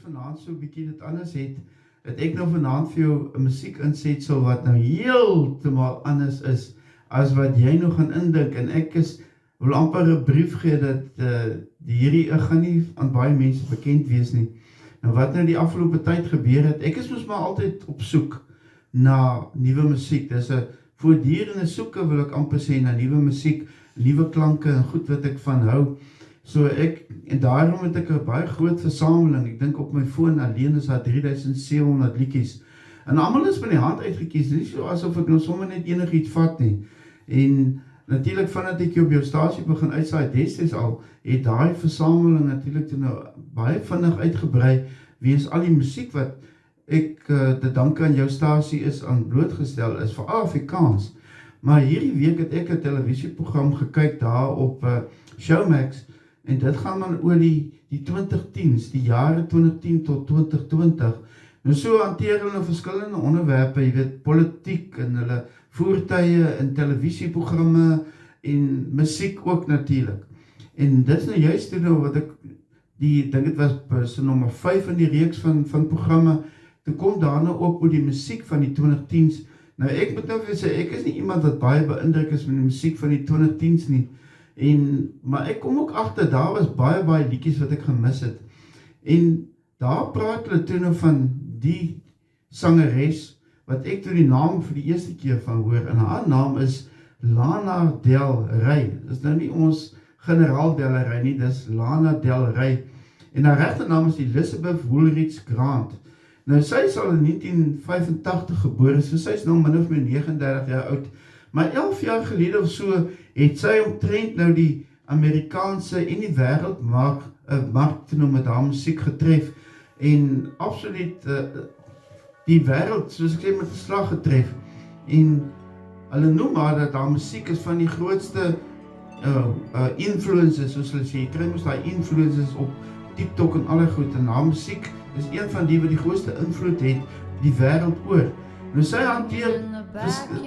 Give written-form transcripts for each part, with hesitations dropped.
vanaand so 'n bietjie dit anders het ek nou vanaand vir jou 'n musiek insetsel wat nou heeltemal anders is as wat jy nou gaan indink en ek wil amper 'n brief gee dat hierdie gaan nie aan baie mense bekend wees nie. Nou wat nou die afgelope tyd gebeur het, ek is mos maar altyd op soek na nuwe musiek. Dis 'n voortdurende soeke wil ek amper sê na nuwe musiek, nuwe klanke en goed wat ek van hou. So en daarom het ek 'n baie groot versameling. Ek dink op my foon alleen is daar 3700 liedjies. En almal is van die hand uitgekies. Dit is nie so asof ek nou sommer net enigiets vat nie. En natuurlik vandat ek op jou stasie begin uitsaai destyds al, het daai versameling natuurlik toe nou baie vinnig uitgebrei weens al die musiek wat ek te danke aan jou stasie is aan blootgestel is vir Afrikaans. Maar hierdie week het ek 'n televisieprogram gekyk daar op Showmax en dit gaan dan oor die 2010s, die jare 2010 tot 2020. Nou so hanteer hulle verskillende onderwerpe, jy weet, politiek en hulle voertuie en televisieprogramme en musiek ook natuurlik. En dit is nou juist toe nou wat ek dink dit was so nommer 5 in die reeks van programme. Toe kom daar nou ook oor die musiek van die 2010s. Nou ek moet nou vir sê, ek is nie iemand wat baie beïndruk is met die musiek van die 2010s nie. Maar ek kom ook agter, daar was baie liedjies wat ek gemis het. En daar praat hulle toe nou van die sangeres, wat ek toe die naam vir die eerste keer van hoor, en haar naam is Lana Del Rey. Dis nou nie ons generaal Del Rey nie, dis Lana Del Rey. En haar regte naam is Elizabeth Woolridge Grant. Nou sy is al in 1985 gebore, so sy is nou min of meer 39 jaar oud. Maar 11 jaar gelede of so het sy omtrent nou die Amerikaanse en die wêreldmark nou met haar musiek getref en absoluut die wêreld, soos ek sê, met 'n slag getref. En hulle noem haar dat haar musiek is van die grootste influences, soos hulle sê, jy kry mos daai influences op TikTok en alle goed, en haar musiek is een van die wat die grootste invloed het die wêreld oor. Nou sy hanteer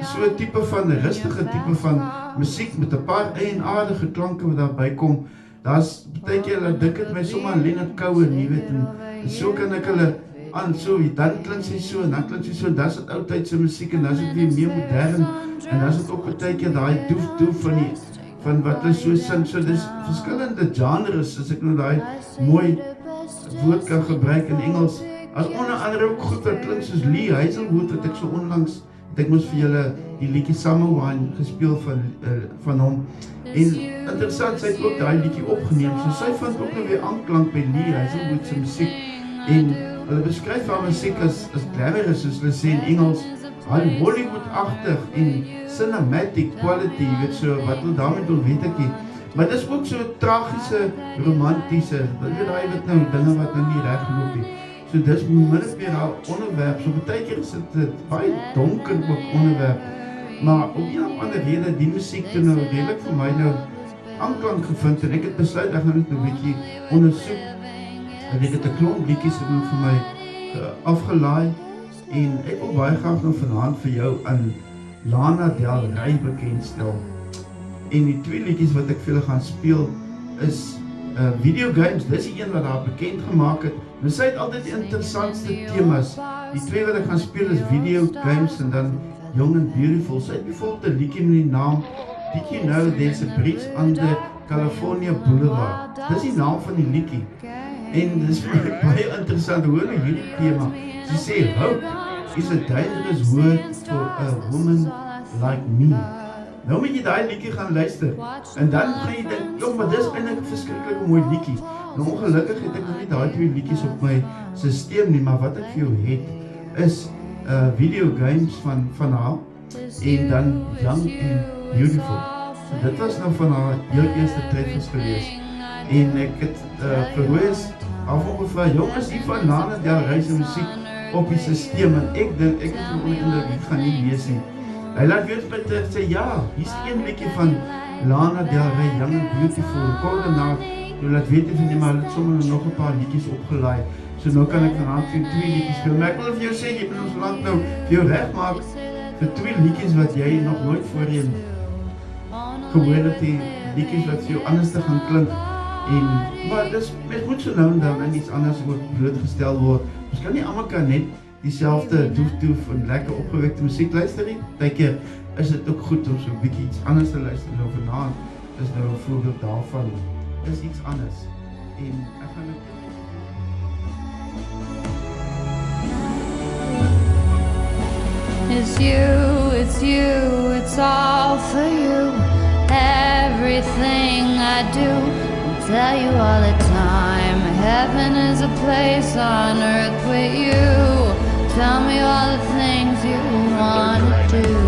so 'n tipe van rustige tipe van musiek met 'n paar eienaardige klanke wat daarby kom. Daar's baie keer dat dink dit my sommer aan Leonard Cohen, jy weet, en so kan ek hulle aan so, dan klink sy so, en dan klink sy so, dis dit oudtydse musiek en dan is dit weer meer modern en dan is dit ook baie keer daai doef van wat hulle so sing. So dis verskillende genres, as ek nou daai mooi woord kan gebruik in Engels. As onder andere ook goed wat klink soos Lee Hazelwood, wat ek so onlangs, ek moes vir julle die liedjie Summer Wine gespeel van hom. En interessant, sy het ook daai liedjie opgeneem, so sy vind ook nou weer aanklank by Lee Hazelwood se musiek. En hulle beskryf haar musiek as glamorous, soos hulle sê in Engels, Hollywood-agtig en cinematic quality, weet so, wat hulle daarmee wil weet ek nie. Maar dis ook so tragiese, romantiese, weet daai wat nou, dinge wat nou nie reg loop nie. So dis min of meer haar onderwerp, so baie keer is dit baie donker ook onderwerp, maar op een of ander rede die musiek toe nou redelik vir my nou aanklank gevind, en ek het besluit, ek gaan net nou 'n bietjie ondersoek, en ek het 'n klomp liedjies vir my afgelaai, en ek wil baie graag nou vanaand vir jou aan Lana Del Rey bekendstel. En die twee liedjies wat ek vir julle gaan speel is Video Games, dis die een wat haar bekend gemaak het. Nou sy het altyd die interessantste temas. Die twee wat ek gaan speel is Video Games en dan Young and Beautiful. Sy het bijvoorbeeld 'n liedjie met die naam Did You Know There's a Bridge Under California Boulevard. Dis die naam van die liedjie. En dis baie interessant, hoor nou hierdie tema. Sy sê, hope is a dangerous word for a woman like me. Nou moet jy daai liedjie gaan luister, en dan gaan jy dink, jong, maar dis eintlik 'n verskriklike mooi liedjie. Nou ongelukkig het ek nog nie daai twee liedjies op my stelsel nie, maar wat ek vir jou het, is Video Games van haar, en dan Young and Beautiful. So dit was nou van haar heel eerste treffers gewees. En ek het verhoes, af ongeveer, jongens, hier van Lana Del Rey se musiek op die stelsel, en ek dink, ek het van onder die gaan nie lees nie. Hy laat weer met sê, ja, hier is die een liedjie van Lana Del Rey, Young and Beautiful, kom daarna, jy laat weet nie, maar hy het sommer nog 'n paar liedjies opgelaai, so nou kan ek vanavond vir 2 liedjies speel, maar ek wil vir jou sê, jy moet ons land nou vir jou reg maak, vir 2 liedjies wat jy nog nooit voorheen gehoor het, die liedjies wat vir jou anders te gaan klink, Maar mens moet so nou en dan aan iets anders ook blootgestel word. Ons kan nie almal kan net dieselfde doef en lekker opgewekte musiek luister nie. Partykeer is dit ook goed om so 'n bietjie iets anders te luister. Nou vanaand is nou 'n voorbeeld daarvan. Is iets anders. En ek gaan dit It's you, it's all for you. Everything I do, I'll tell you all the time. Heaven is a place on earth with you. Tell me all the things you wanna do.